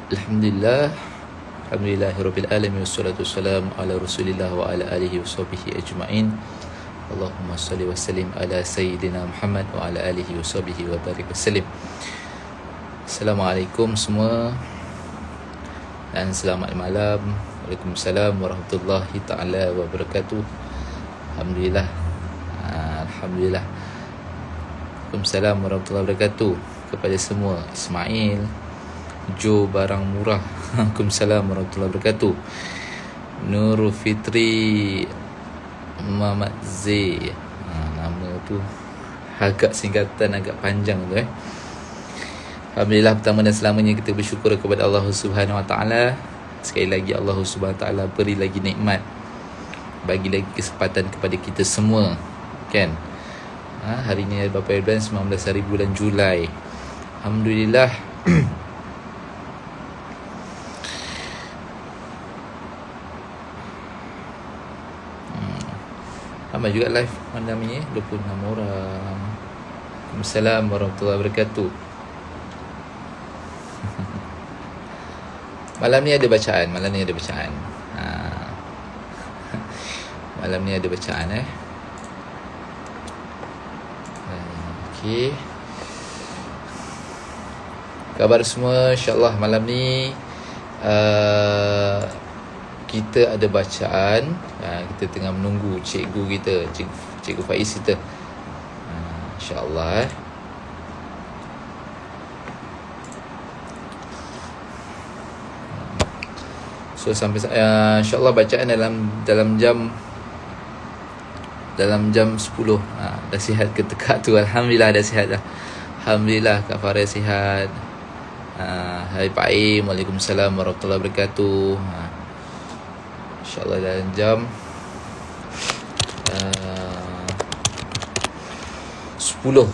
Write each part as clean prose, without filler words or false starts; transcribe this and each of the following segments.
Alhamdulillah. Alhamdulillahirabbil alamin wassalatu wassalamu ala Rasulillah wa ala alihi washabbihi ajmain. Allahumma salli wa sallim ala sayyidina Muhammad wa ala alihi washabbihi wa barik wasallim. Assalamualaikum semua dan selamat malam. Waalaikumsalam warahmatullahi taala wabarakatuh. Alhamdulillah. Alhamdulillah. Waalaikumsalam warahmatullahi wabarakatuh kepada semua. Ismail Jo Barang Murah. Waalaikumsalam warahmatullahi wabarakatuh. Nurul Fitri Muhammad Z. Nama tu agak singkatan, agak panjang tu Alhamdulillah, pertama dan selamanya kita bersyukur kepada Allah Subhanahu Wa Taala. Sekali lagi Allah Subhanahu Wa Taala beri lagi nikmat, bagi lagi kesempatan kepada kita semua, kan? Hari ini ada berapa bulan? 19 hari bulan Julai. Alhamdulillah. Ramai juga live malam ni, 26 orang. Waalaikumsalam warahmatullahi wabarakatuh. Malam ni ada bacaan. Malam ni ada bacaan. Malam ni ada bacaan Okey. Khabar semua, insyaAllah malam ni kita ada bacaan. Kita tengah menunggu cikgu kita, Cikgu Faiz kita. InsyaAllah So sampai insyaAllah bacaan dalam jam 10. Dah sihat ke tekak tu? Alhamdulillah dah sihat dah. Alhamdulillah Kak Farah sihat. Hai Pak Aim, Waalaikumsalam warahmatullahi wabarakatuh. InsyaAllah dalam jam 10.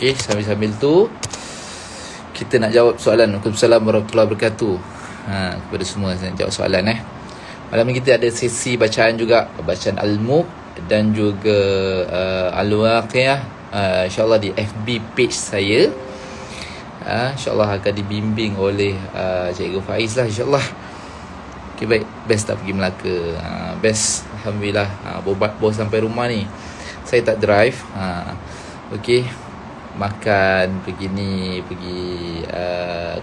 Okey, sambil-sambil tu kita nak jawab soalan. Waalaikumsalam warahmatullahi wabarakatuh. Kepada semua saya nak jawab soalan Malam ni kita ada sesi bacaan juga, bacaan Al-Mulk dan juga Al-Waqiah. InsyaAllah di FB page saya. InsyaAllah akan dibimbing oleh Cikgu Faiz lah, insyaAllah. Okay, baik. Best tak pergi Melaka? Best, Alhamdulillah. Bawa sampai rumah ni. Saya tak drive. Okay, makan, pergi ni, pergi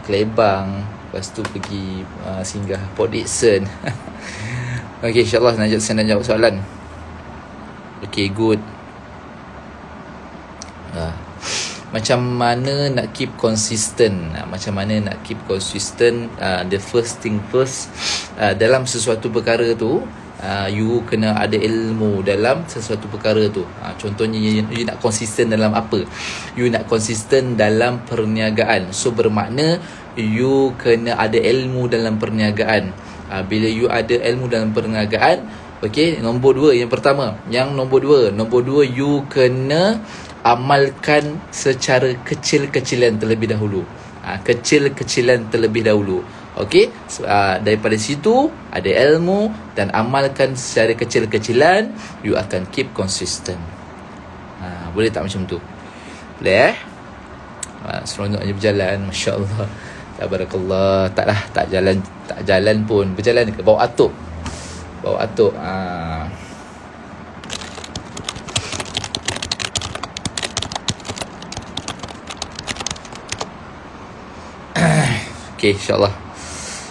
Kelebang, lepas tu pergi singgah Port Dickson. Okay, insyaAllah saya nak jawab soalan. Okay, good. Macam mana nak keep consistent? The first thing first, dalam sesuatu perkara tu, you kena ada ilmu dalam sesuatu perkara tu. Contohnya you nak konsisten dalam apa? You nak konsisten dalam perniagaan. So bermakna you kena ada ilmu dalam perniagaan. Bila you ada ilmu dalam perniagaan, okey, nombor dua, yang pertama. Yang nombor dua, you kena amalkan secara kecil-kecilan terlebih dahulu. Kecil-kecilan terlebih dahulu. Okey, daripada situ ada ilmu dan amalkan secara kecil-kecilan, you akan keep consistent. Boleh tak macam tu? Boleh seronoknya berjalan, masya-Allah. Tabarakallah. Tak jalan pun, berjalan ke bawa atuk. Okey, insya-Allah.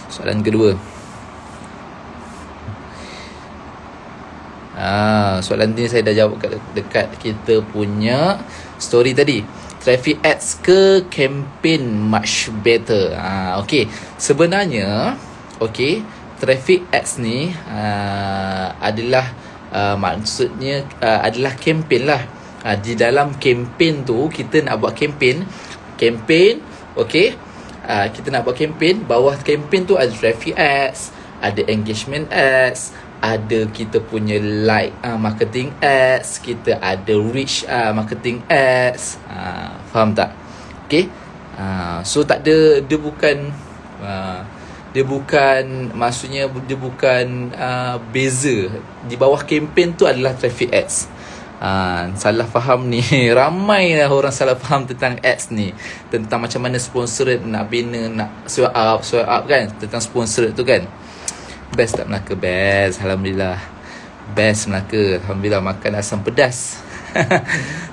Soalan kedua. Soalan ni saya dah jawab dekat kita punya story tadi. Traffic ads ke campaign much better? Okey, sebenarnya traffic ads ni adalah maksudnya adalah campaign lah. Di dalam campaign tu kita nak buat campaign, kita nak buat campaign. Bawah campaign tu ada traffic ads, ada engagement ads, ada kita punya like marketing ads, kita ada reach marketing ads. Faham tak? Okay. So tak ada, dia bukan dia bukan, maksudnya dia bukan beza. Di bawah kempen tu adalah traffic ads. Salah faham ni ramai lah orang salah faham tentang ads ni, tentang macam mana sponsored nak bina, nak swipe up kan, tentang sponsored tu kan. Best tak Melaka? Best, Alhamdulillah. Best Melaka, Alhamdulillah. Makan asam pedas.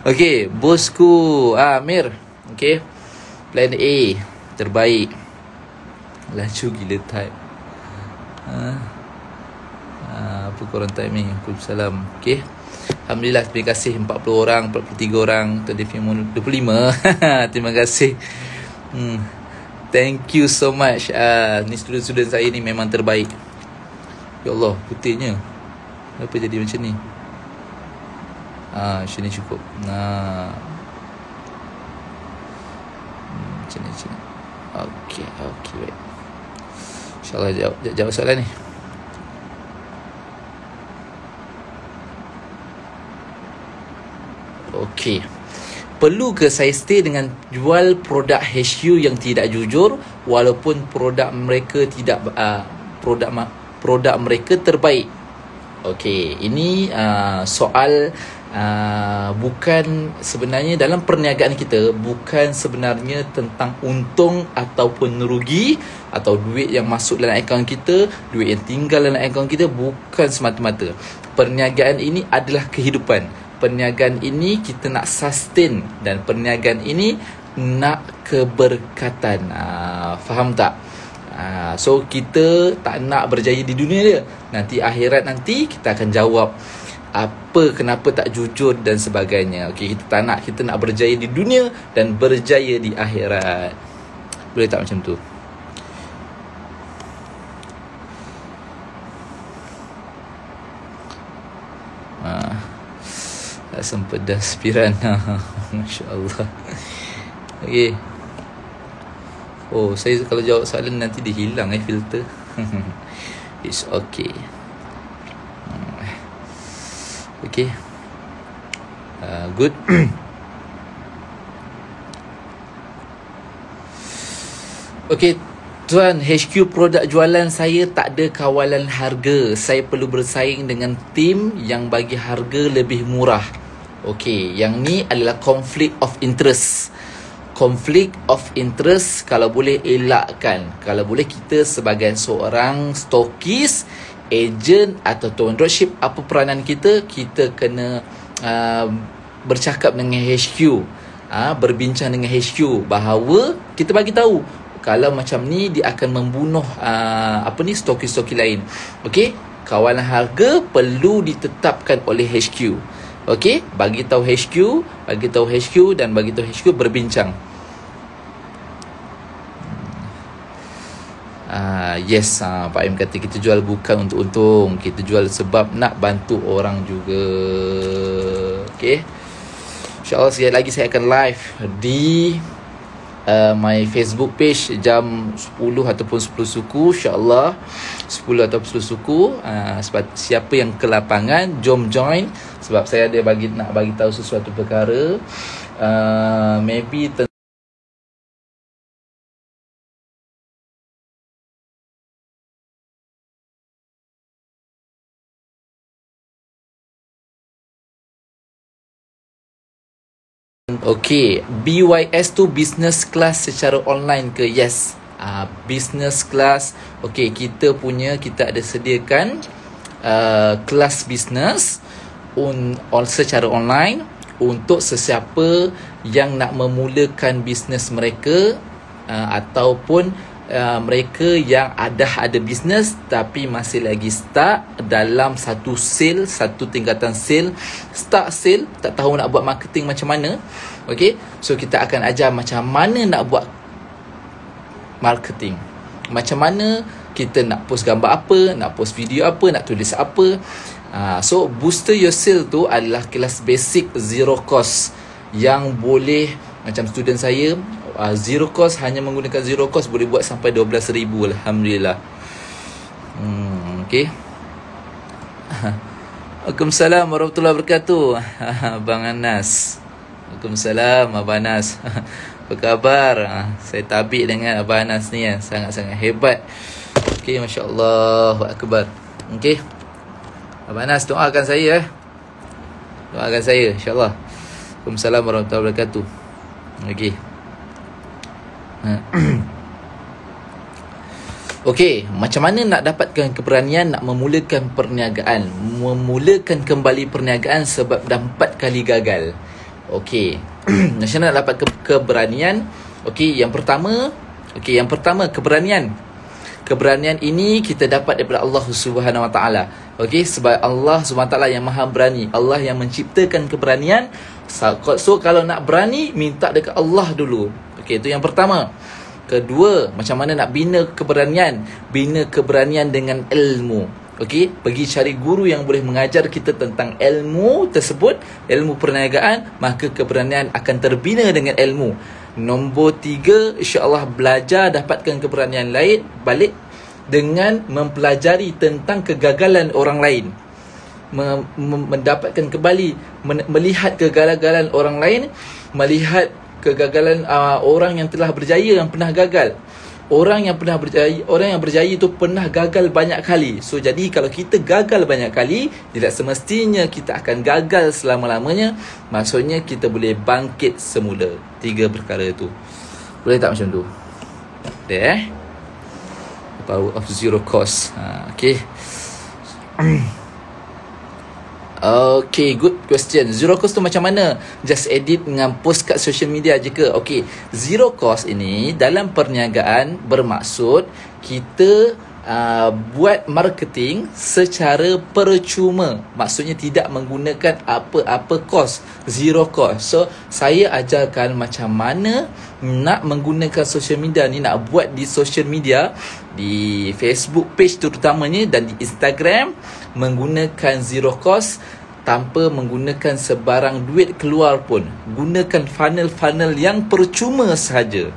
Okay, bosku Amir. Okay, plan A terbaik. Laju gila type. Apa korang timing? Waalaikumsalam. Okay, Alhamdulillah, terima kasih 40 orang, 43 orang, 25. Terima kasih. Thank you so much. Ni student-student saya ni memang terbaik. Ya Allah, putihnya. Kenapa jadi macam ni? Macam ni cukup. Macam ni. Okay, baik. InsyaAllah jawab soalan ni. Okey. Perlu ke saya stay dengan jual produk HQ yang tidak jujur walaupun produk mereka tidak produk mereka terbaik? Okey, ini soal bukan sebenarnya dalam perniagaan kita, bukan sebenarnya tentang untung ataupun rugi atau duit yang masuk dalam akaun kita, duit yang tinggal dalam akaun kita, bukan semata-mata. Perniagaan ini adalah kehidupan. Perniagaan ini kita nak sustain, dan perniagaan ini nak keberkatan. Faham tak? So kita tak nak berjaya di dunia dia. Nanti akhirat nanti kita akan jawab kenapa tak jujur dan sebagainya. Okey, kita tak nak, kita nak berjaya di dunia dan berjaya di akhirat. Boleh tak macam tu? Asam pedas Pirana. Masya Allah. Okay. Oh, saya kalau jawab soalan nanti dia hilang filter. It's okay. Okay. Good. Okay, tuan, HQ produk jualan saya tak ada kawalan harga. Saya perlu bersaing dengan tim yang bagi harga lebih murah. Okey, yang ni adalah conflict of interest. Conflict of interest kalau boleh elakkan. Kalau boleh kita sebagai seorang stokis, agent atau dropship, apa peranan kita? Kita kena bercakap dengan HQ, berbincang dengan HQ bahawa kita bagi tahu kalau macam ni dia akan membunuh stokis-stokis lain. Okey, kawalan harga perlu ditetapkan oleh HQ. Okey, bagi tahu HQ dan bagi tahu HQ berbincang. Yes, Pak M kata kita jual bukan untuk untung, kita jual sebab nak bantu orang juga. Okey, InsyaAllah sekali lagi saya akan live di my Facebook page jam 10 ataupun 10 suku, InsyaAllah 10 ataupun 10 suku. Siapa yang ke lapangan, jom join, sebab saya ada nak bagi tahu sesuatu perkara. Maybe Okey, BYS tu business class secara online ke? Yes, business class. Okey, kita ada sediakan kelas business secara online untuk sesiapa yang nak memulakan bisnes mereka, ataupun mereka yang ada bisnes tapi masih lagi start dalam satu tingkatan start sale, tak tahu nak buat marketing macam mana. Okey, so kita akan ajar macam mana nak buat marketing, macam mana kita nak post gambar apa, nak post video apa, nak tulis apa. So booster your sale tu adalah kelas basic zero cost yang boleh, macam student saya, zero cost, hanya menggunakan zero cost boleh buat sampai 12,000. Alhamdulillah. Okay. Waalaikumsalam warahmatullahi wabarakatuh. Abang Anas. Waalaikumsalam Abang Anas. Apa khabar? Saya tabik dengan Abang Anas ni, sangat-sangat hebat. Okay, Masya Allah, Akbar. Okay, Abang Anas doakan saya doakan saya, insyaAllah. Waalaikumsalam warahmatullahi wabarakatuh. Okay. Okey, macam mana nak dapatkan keberanian nak memulakan perniagaan? Memulakan kembali perniagaan sebab dah 4 kali gagal. Okey. Macam mana nak dapat keberanian? Okey, yang pertama keberanian. Keberanian ini kita dapat daripada Allah Subhanahu Wa Taala. Okey, sebab Allah Subhanahu Wa Taala yang Maha Berani. Allah yang menciptakan keberanian. So kalau nak berani, minta dekat Allah dulu. Okey, itu yang pertama. Kedua, macam mana nak bina keberanian? Bina keberanian dengan ilmu. Okey, pergi cari guru yang boleh mengajar kita tentang ilmu tersebut, ilmu perniagaan, maka keberanian akan terbina dengan ilmu. Nombor 3, insya-Allah belajar dapatkan keberanian lain balik dengan mempelajari tentang kegagalan orang lain. Mendapatkan kembali, melihat kegagalan orang lain, melihat kegagalan orang yang telah berjaya, yang pernah gagal. Orang yang berjaya itu pernah gagal banyak kali. So jadi kalau kita gagal banyak kali, tidak semestinya kita akan gagal selama-lamanya. Maksudnya kita boleh bangkit semula. 3 perkara itu. Boleh tak macam tu? Boleh Power of zero cost. Okay. Okay, good question. Zero cost tu macam mana? Just edit dengan post kat social media je ke? Okay, zero cost ini dalam perniagaan bermaksud kita buat marketing secara percuma. Maksudnya tidak menggunakan apa-apa cost. Zero cost. So, saya ajarkan macam mana nak menggunakan social media ni, nak buat di social media, di Facebook page terutamanya dan di Instagram, menggunakan zero cost tanpa menggunakan sebarang duit keluar pun. Gunakan funnel-funnel yang percuma sahaja.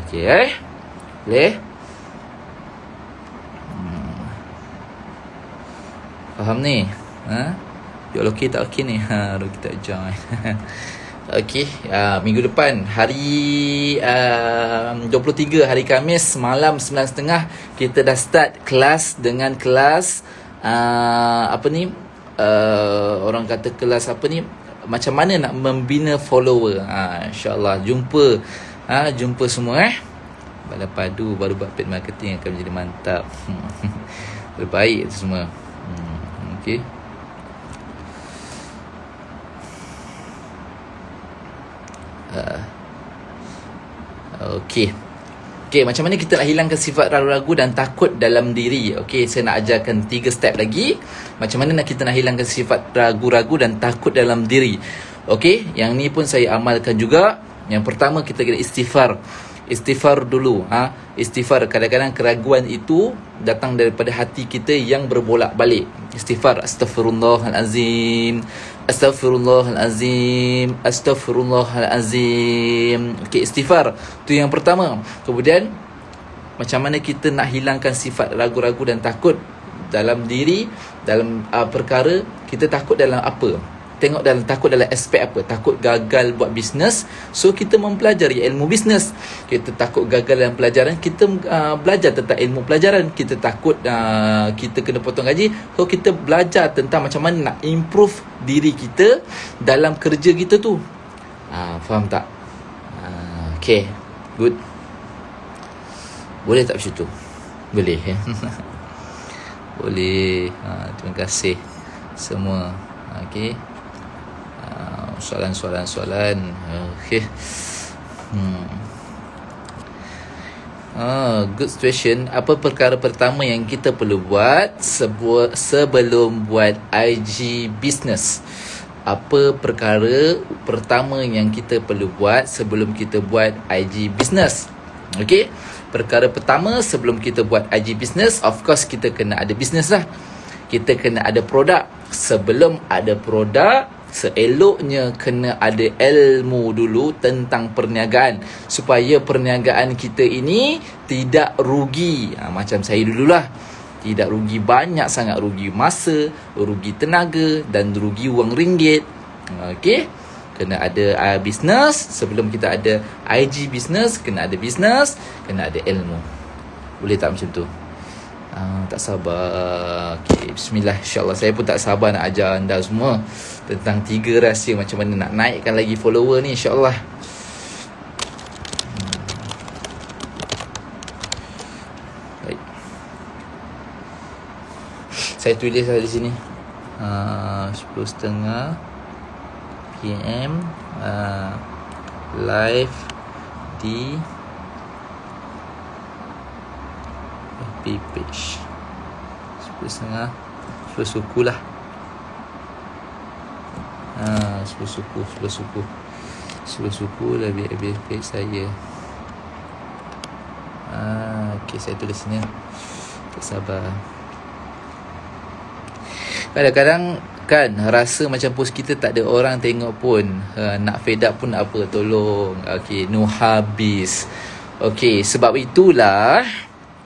Okay, boleh? Faham ni? Dia okey tak okey ni? Baru kita join. Okey, minggu depan hari 23 hari Khamis malam 9.30 kita dah start kelas dengan kelas orang kata kelas macam mana nak membina follower. InsyaAllah jumpa semua Bala padu baru buat paid marketing akan menjadi mantap. Terbaik itu semua. Okey. Okey, macam mana kita nak hilangkan sifat ragu-ragu dan takut dalam diri? Okey, saya nak ajarkan 3 step lagi. Macam mana kita nak hilangkan sifat ragu-ragu dan takut dalam diri? Okey, yang ni pun saya amalkan juga. Yang pertama, kita kena istighfar. Istighfar dulu. Istighfar, kadang-kadang keraguan itu datang daripada hati kita yang berbolak-balik. Istighfar, astaghfirullahalazim, astaghfirullahalazim, astaghfirullahalazim. Okey, istighfar tu yang pertama. Kemudian macam mana kita nak hilangkan sifat ragu-ragu dan takut dalam diri, dalam perkara kita takut dalam apa? Tengok takut dalam aspek apa? Takut gagal buat bisnes, so kita mempelajari ilmu bisnes. Kita takut gagal dalam pelajaran, kita belajar tentang ilmu pelajaran. Kita takut kita kena potong gaji, so kita belajar tentang macam mana nak improve diri kita dalam kerja kita tu. Faham tak? Okay, good. Boleh tak macam tu? Boleh. Boleh. Terima kasih semua. Okay, soalan. Okay. Good question. Apa perkara pertama yang kita perlu buat sebelum buat IG business? Apa perkara pertama yang kita perlu buat sebelum kita buat IG business? Okay, perkara pertama sebelum kita buat IG business, of course kita kena ada business lah. Kita kena ada produk. Sebelum ada produk, seeloknya kena ada ilmu dulu tentang perniagaan, supaya perniagaan kita ini tidak rugi. Macam saya dululah, tidak rugi banyak sangat, rugi masa, rugi tenaga dan rugi wang ringgit. Okey, kena ada business. Sebelum kita ada IG business, kena ada business, kena ada ilmu. Boleh tak macam tu? Tak sabar. Okay, bismillah, insyaAllah. Saya pun tak sabar nak ajar anda semua tentang 3 rahsia macam mana nak naikkan lagi follower ni, insyaAllah. Baik, saya tulis di sini 10.30 PM live di FB page 10.30 10 suku lah. 10 suku lah FB page saya. Okay, saya tulis sini. Tak sabar. Kadang-kadang kan rasa macam post kita tak ada orang tengok pun, nak fed up pun apa, tolong. Okay, Nuha habis. Okay, sebab itulah,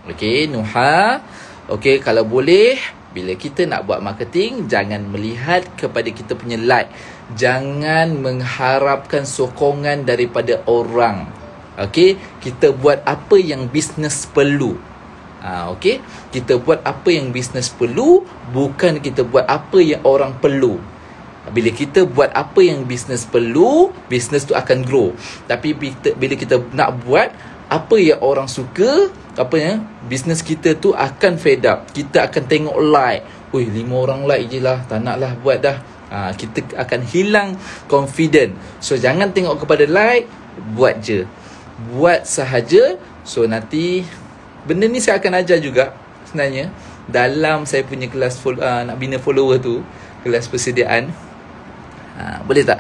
okay, Nuha, okay, kalau boleh, bila kita nak buat marketing, jangan melihat kepada kita punya like. Jangan mengharapkan sokongan daripada orang. Okay, kita buat apa yang bisnes perlu. Okay, kita buat apa yang bisnes perlu, bukan kita buat apa yang orang perlu. Bila kita buat apa yang bisnes perlu, bisnes tu akan grow. Tapi bila kita nak buat apa yang orang suka, apa yang bisnes kita tu akan fed up. Kita akan tengok like, 5 orang like je lah, tak nak lah buat dah. Kita akan hilang confident. So jangan tengok kepada like, buat je, buat sahaja. So nanti benda ni saya akan ajar juga sebenarnya dalam saya punya kelas nak bina follower tu, kelas persediaan. Boleh tak?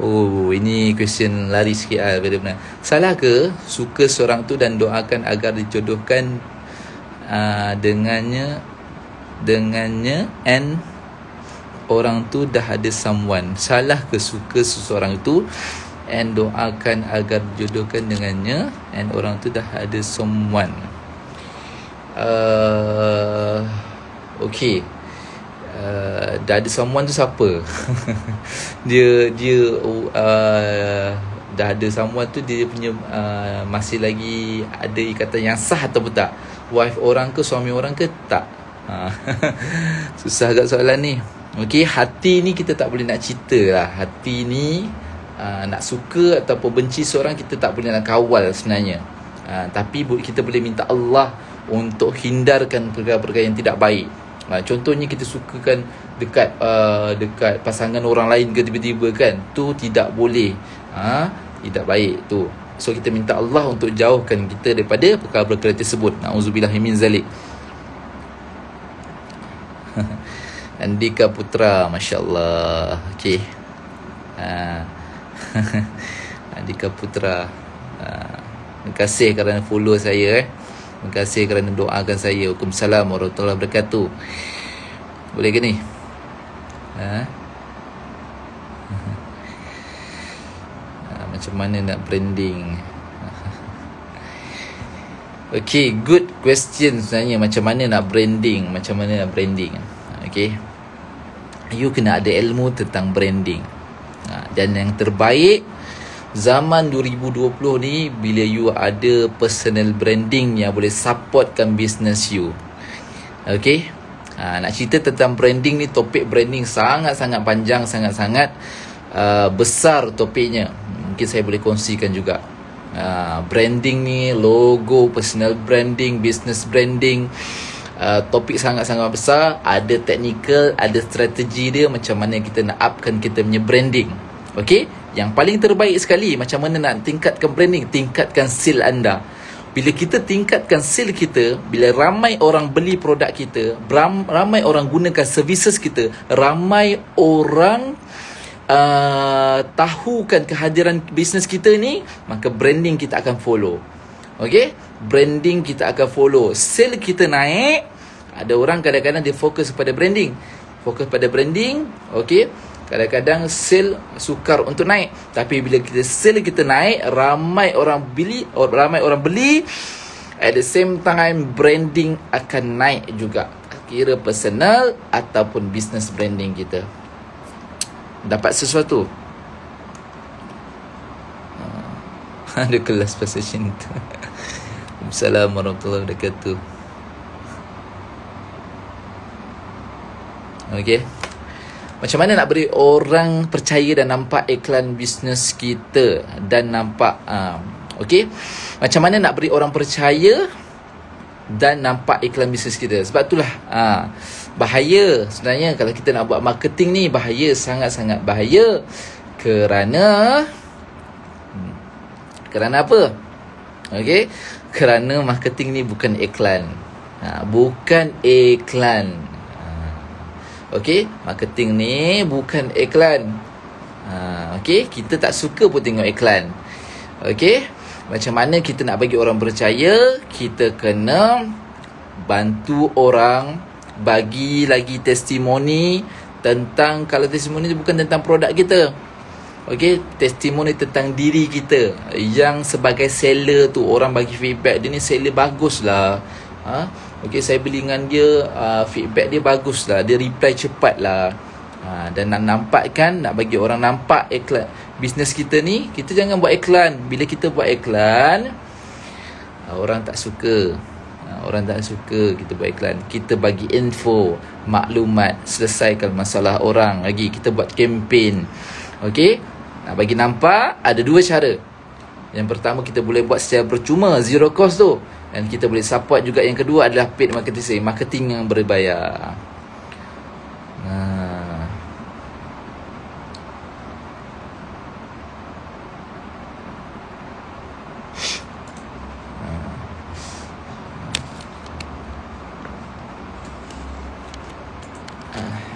Oh, ini question lari sikit benar-benar. Salah ke suka seorang tu dan doakan agar dijodohkan dengannya and orang tu dah ada someone? Salah ke suka seseorang tu and doakan agar dijodohkan dengannya and orang tu dah ada someone? Okay, dah ada someone tu siapa? dia dah ada someone tu, dia punya masih lagi ada ikatan yang sah atau tak? Wife orang ke suami orang ke tak? Susah agak soalan ni. Okay, hati ni kita tak boleh nak cerita lah. Hati ni nak suka ataupun benci seorang kita tak boleh nak kawal sebenarnya. Tapi kita boleh minta Allah untuk hindarkan perkara-perkara yang tidak baik. Contohnya kita sukakan dekat pasangan orang lain ke tiba-tiba kan, tu tidak boleh. Tidak baik tu. So kita minta Allah untuk jauhkan kita daripada perkara-perkara tersebut. Na'udzubillah min zalik. Andika Putra, Masya Allah. Okay, Andika Putra, terima kasih kerana follow saya. Terima kasih kerana doakan saya. Waalaikumsalam warahmatullahi wabarakatuh. Boleh ke ni? Macam mana nak branding? Okay, good question sebenarnya. Macam mana nak branding? Okay, you kena ada ilmu tentang branding. Dan yang terbaik zaman 2020 ni, bila you ada personal branding yang boleh supportkan business you. Okay, nak cerita tentang branding ni, topik branding sangat-sangat panjang, sangat-sangat besar topiknya. Mungkin saya boleh kongsikan juga. Branding ni, logo, personal branding, business branding, topik sangat-sangat besar. Ada technical, ada strategi dia, macam mana kita nak upkan kita punya branding. Okay, yang paling terbaik sekali, macam mana nak tingkatkan branding, tingkatkan sale anda. Bila kita tingkatkan sale kita, bila ramai orang beli produk kita, ramai orang gunakan services kita, ramai orang tahukan kehadiran bisnes kita ni, maka branding kita akan follow. Okay, branding kita akan follow. Sale kita naik. Ada orang kadang-kadang dia fokus pada branding. Okay, kadang-kadang sale sukar untuk naik. Tapi bila sale kita naik, ramai orang beli, at the same time branding akan naik juga. Kira personal ataupun business branding kita. dapat sesuatu. Ada kelas pasal cinta. Assalamualaikum warahmatullahi wabarakatuh. Okey. Macam mana nak beri orang percaya dan nampak iklan bisnes kita dan nampak okey. Macam mana nak beri orang percaya dan nampak iklan bisnes kita? Sebab itulah bahaya sebenarnya kalau kita nak buat marketing ni, bahaya, sangat-sangat bahaya. Kerana apa? Okey, kerana marketing ni bukan iklan. Bukan iklan. Okey, marketing ni bukan iklan. Okey, kita tak suka pun tengok iklan. Okey, macam mana kita nak bagi orang percaya? Kita kena bantu orang, bagi lagi testimoni tentang, kalau testimoni tu bukan tentang produk kita. Okey, testimoni tentang diri kita. Yang sebagai seller tu, orang bagi feedback, dia ni seller bagus lah. Okey, saya beli dengan dia, feedback dia bagus lah, dia reply cepat lah. Dan nak nampakkan, nak bagi orang nampak iklan bisnes kita ni, kita jangan buat iklan. Bila kita buat iklan, orang tak suka. Orang tak suka kita buat iklan. Kita bagi info, maklumat, selesaikan masalah orang. Lagi kita buat kempen. Okey, nak bagi nampak, ada dua cara. Yang pertama, kita boleh buat secara percuma, zero cost tu. Dan kita boleh support juga. Yang kedua adalah paid marketing, marketing yang berbayar.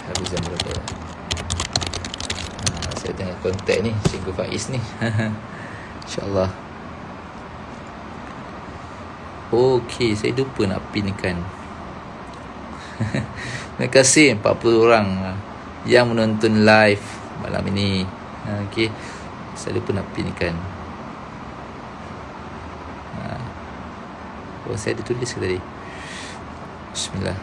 Habis jam berapa? Saya tengah kontak ni Cikgu Faiz ni. InsyaAllah. Okey, saya lupa nak pinkan. Terima kasih 40 orang yang menonton live malam ini. Okey, saya lupa nak pinkan. Saya ada tulis ke tadi? Bismillah.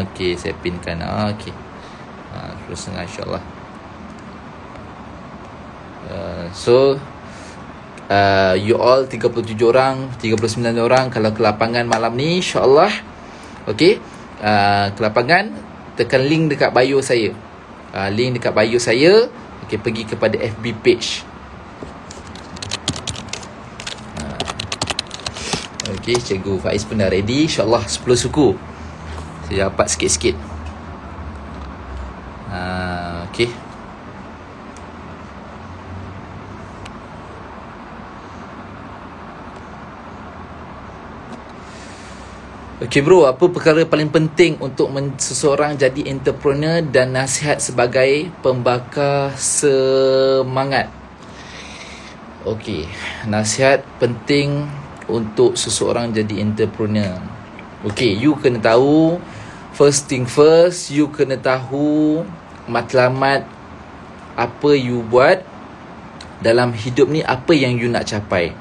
Okey, saya pinkan. Okey. Terus insya-Allah. So you all 37 orang, 39 orang kalau ke lapangan malam ni, insya-Allah. Okey. Ke lapangan, tekan link dekat bio saya. Link dekat bio saya. Okey, pergi kepada FB page. Okey, Cikgu Faiz pun dah ready. InsyaAllah 10 suku. Saya dapat sikit-sikit. Okey. Okey bro, apa perkara paling penting untuk seseorang jadi entrepreneur dan nasihat sebagai pembakar semangat? Okey, nasihat penting untuk seseorang jadi entrepreneur. Okey, you kena tahu, first thing first, you kena tahu matlamat apa you buat dalam hidup ni, apa yang you nak capai.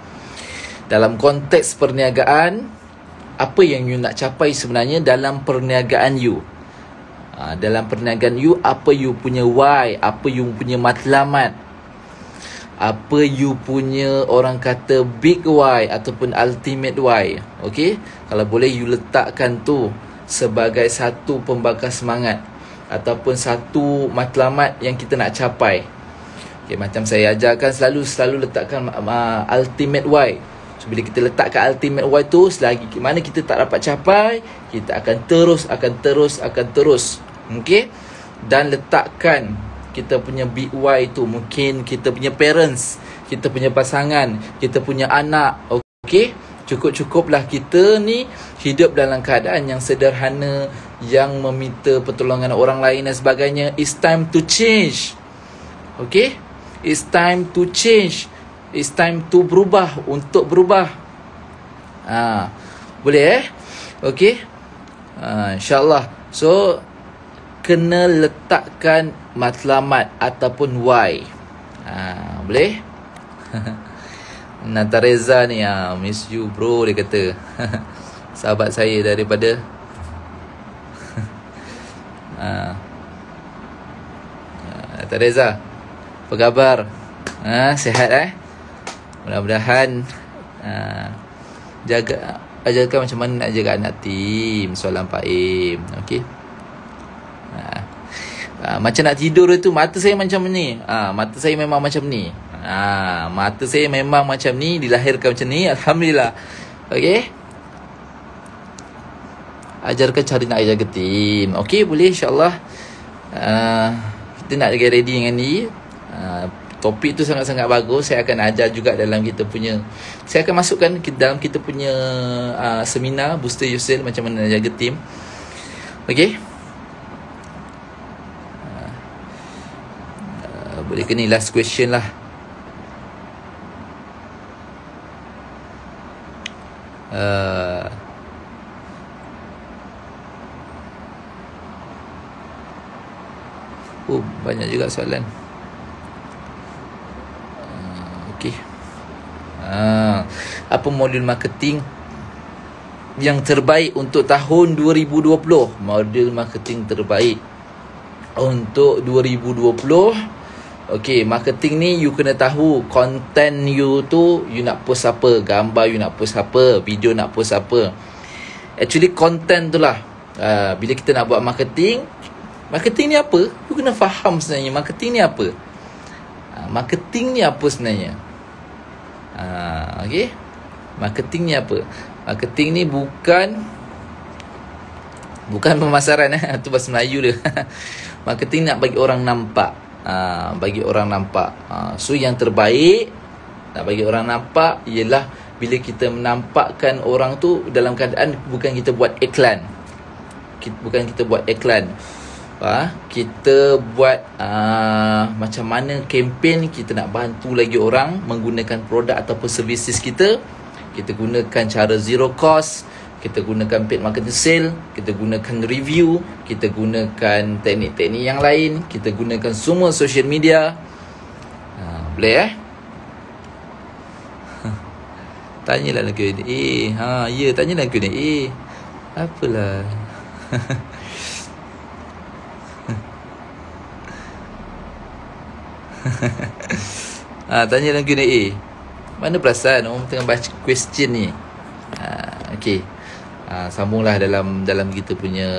Dalam konteks perniagaan, apa yang you nak capai sebenarnya dalam perniagaan you. Dalam perniagaan you, apa you punya why, apa you punya matlamat, apa you punya orang kata big why ataupun ultimate why. Okay, kalau boleh you letakkan tu sebagai satu pembakar semangat ataupun satu matlamat yang kita nak capai. Okay, macam saya ajarkan, selalu letakkan ultimate why. So bila kita letakkan ultimate why tu, selagi mana kita tak dapat capai, kita akan terus. Okay, dan letakkan kita punya big why tu. Mungkin kita punya parents, kita punya pasangan, kita punya anak. Okay, cukup-cukuplah kita ni hidup dalam keadaan yang sederhana, yang meminta pertolongan orang lain dan sebagainya. It's time to change. Okay, it's time to change. It's time to berubah, untuk berubah. Boleh Okay, InsyaAllah. So kena letakkan matlamat ataupun why. Boleh? Nata Reza ni, miss you bro, dia kata. Sahabat saya daripada Dato' Reza, apa khabar? Sihat Mudah-mudahan ajarkan macam mana nak jaga anak tim. Soalan Pak Im. Okey. Macam nak tidur itu, mata saya macam ni. Mata saya memang macam ni. Mata saya memang macam ni, dilahirkan macam ni. Alhamdulillah. Okey. Ajarkan cara nak jaga tim. Okey, boleh insya-Allah. Kita nak jaga ready dengan ni. Topik tu sangat-sangat bagus. Saya akan ajar juga dalam kita punya, saya akan masukkan dalam kita punya seminar Booster Yourself, macam mana nak jaga tim. Okey. Boleh ke ni last question lah. Banyak juga soalan. Okey. Apa modul marketing yang terbaik untuk tahun 2020? Modul marketing terbaik untuk 2020. Okey, marketing ni you kena tahu content you tu, you nak post apa, gambar you nak post apa, video nak post apa. Actually content tu lah. Bila kita nak buat marketing ni apa? You kena faham sebenarnya marketing ni apa. Marketing ni apa sebenarnya? Okey. Marketing ni apa? Marketing ni bukan pemasaran tu bahasa Melayu dia. Marketing nak bagi orang nampak. Bagi orang nampak. So yang terbaik nak bagi orang nampak ialah bila kita menampakkan orang tu dalam keadaan bukan kita buat iklan. Kita buat macam mana kempen kita nak bantu lagi orang menggunakan produk ataupun services kita. Kita gunakan cara zero cost, kita gunakan paid marketing sale, kita gunakan review, kita gunakan teknik-teknik yang lain, kita gunakan semua social media. Boleh Tanyalah Q&A. Tanyalah Q&A. Apalah. Tanya dalam Q&A. Mana perasan orang tengah baca question ni. Okey. Sambunglah dalam kita punya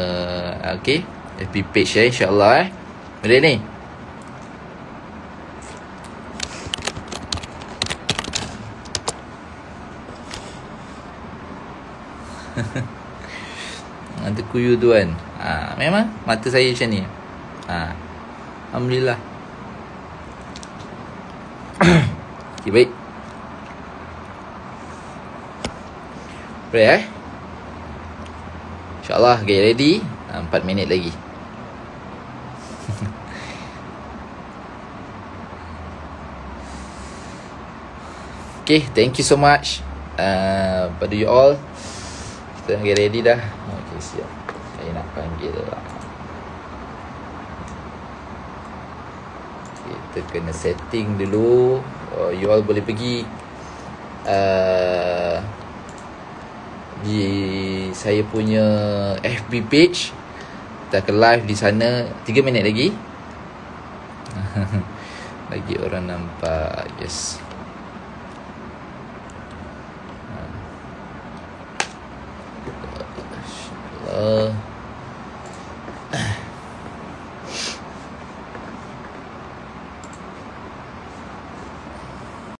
okey, FB page insya-Allah Boleh ni. Mata kuyu tuan. Memang mata saya macam ni. Alhamdulillah. Okay, baik. Boleh InsyaAllah get ready. 4 minit lagi. Okay, thank you so much pada you all. Kita nak get ready dah. Okay, siap. Saya nak panggil kita kena setting dulu. You all boleh pergi di saya punya FB page. Kita akan live di sana 3 minit lagi. Bagi orang nampak. Yes. InsyaAllah.